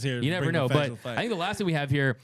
here. You never know. But I think the last thing we have here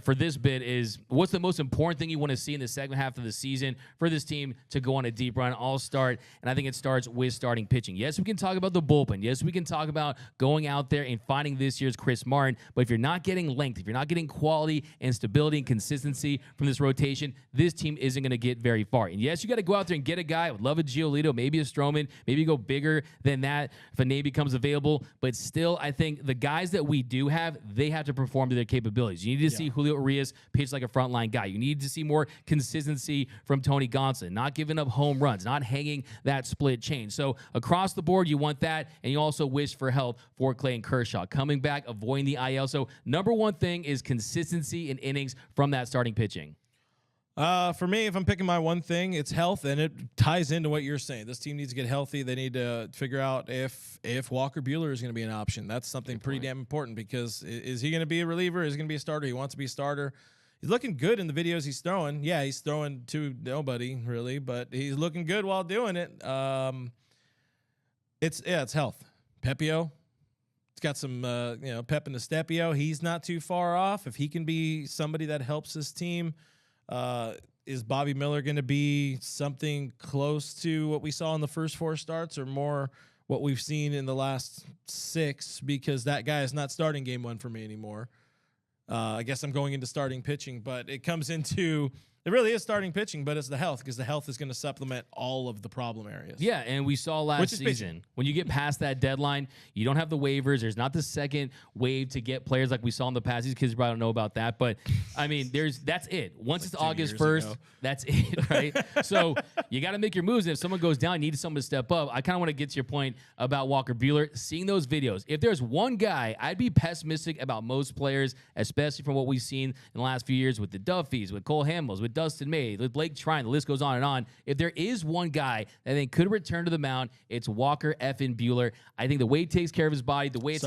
for this bit is what's the most important thing you want to see in the second half of the season for this team to go on a deep run. I'll start, and I think it starts with starting pitching. Yes, we can talk about the bullpen. Yes, we can talk about going out there and finding this year's Chris Martin. But if you're not getting length, if you're not getting quality and stability and consistency from this rotation, this team isn't going to get very far. And yes, you got to go out there and get a guy. I would love a Giolito, maybe a Stroman, maybe go bigger than that if a name becomes available. But still, I think the guys that we do have, they have to perform to their capabilities. You need to see Julio Urias pitch like a frontline guy. You need to see more consistency from Tony Gonsolin, not giving up home runs, not hanging that split chain. So across the board, you want that, and you also wish for health for Clayton Kershaw. Coming back, avoiding the IL. So number one thing is consistency in innings from that starting pitching. For me, if I'm picking my one thing, it's health, and it ties into what you're saying. This team needs to get healthy. They need to figure out if Walker Buehler is going to be an option. That's something pretty damn important because is he going to be a reliever? Is he going to be a starter? He wants to be a starter. He's looking good in the videos he's throwing. Yeah, he's throwing to nobody really, but he's looking good while doing it. It's health. Pepio, it's got some pep in the stepio. He's not too far off. If he can be somebody that helps his team. Is Bobby Miller going to be something close to what we saw in the first 4 starts or more what we've seen in the last 6? Because that guy is not starting game 1 for me anymore. I guess I'm going into starting pitching, but it comes into it really is starting pitching, but it's the health because the health is going to supplement all of the problem areas. Yeah, and we saw last season when you get past that deadline, you don't have the waivers. There's not the second wave to get players like we saw in the past. These kids probably don't know about that, but I mean, that's it. Once it's August 1st, that's it, right? So you got to make your moves. And if someone goes down, you need someone to step up. I kind of want to get to your point about Walker Buehler. Seeing those videos, if there's one guy, I'd be pessimistic about most players, especially from what we've seen in the last few years with the Duffys, with Cole Hamels, with Dustin May, with Blake Trine, the list goes on and on. If there is one guy that I think could return to the mound, it's Walker effing Buehler. I think the way he takes care of his body, the way it's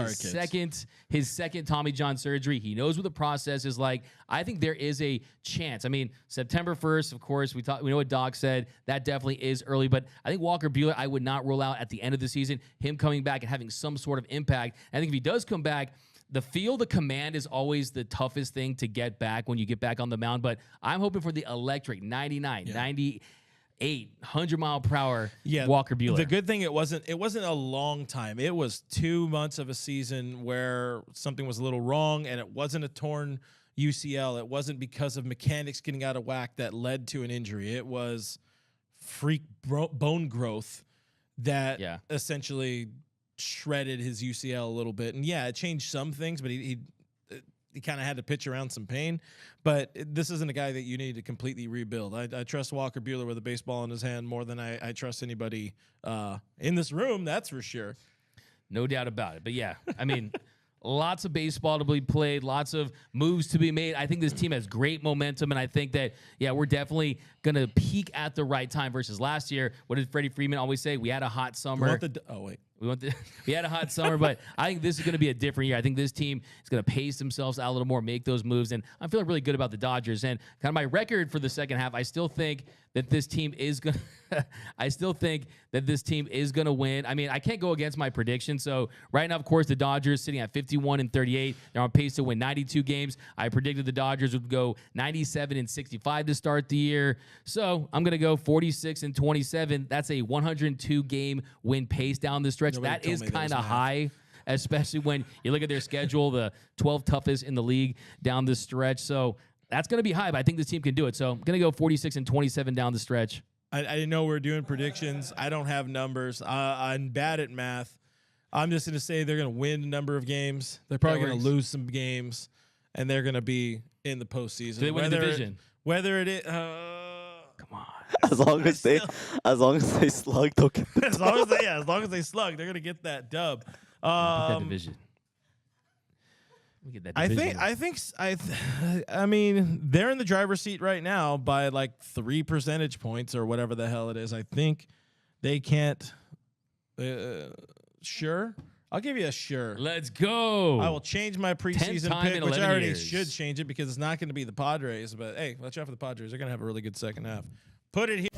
his second Tommy John surgery, he knows what the process is like. I think there is a chance. I mean, September 1st, of course, we know what Doc said. That definitely is early, but I think Walker Buehler, I would not rule out at the end of the season, him coming back and having some sort of impact. I think if he does come back, the command is always the toughest thing to get back when you get back on the mound, but I'm hoping for the electric 99, 98, 100-mile-per-hour Walker Buehler. The good thing, it wasn't a long time. It was 2 months of a season where something was a little wrong, and it wasn't a torn UCL. It wasn't because of mechanics getting out of whack that led to an injury. It was freak bone growth that essentially shredded his UCL a little bit. And it changed some things, but he kind of had to pitch around some pain. But this isn't a guy that you need to completely rebuild. I trust Walker Buehler with a baseball in his hand more than I trust anybody in this room, that's for sure. No doubt about it. But I mean, lots of baseball to be played, lots of moves to be made. I think this team has great momentum, and I think that, we're definitely going to peak at the right time versus last year. What did Freddie Freeman always say? We had a hot summer. We had a hot summer, but I think this is going to be a different year. I think this team is going to pace themselves out a little more, make those moves, and I'm feeling really good about the Dodgers. And kind of my record for the second half, I still think that this team is going to win. I mean, I can't go against my prediction. So right now, of course, the Dodgers sitting at 51-38. They're on pace to win 92 games. I predicted the Dodgers would go 97-65 to start the year. So I'm going to go 46-27. That's a 102-game win pace down the stretch. That is kind of high, especially when you look at their schedule, the 12th toughest in the league down the stretch. So that's going to be high, but I think this team can do it. So I'm going to go 46-27 down the stretch. I didn't know we were doing predictions. I don't have numbers. I'm bad at math. I'm just going to say they're going to win a number of games. They're probably going to lose some games, and they're going to be in the postseason. So they win the division. Whether it is... Come on. As long as they slug, they'll get the as long as they slug, they're gonna get that dub. That division. We get that division. I mean, they're in the driver's seat right now by like 3 percentage points or whatever the hell it is. I think they can't. Sure. I'll give you a sure. Let's go. I will change my preseason pick, which I already should change it because it's not going to be the Padres. But hey, watch out for the Padres. They're going to have a really good second half. Put it here.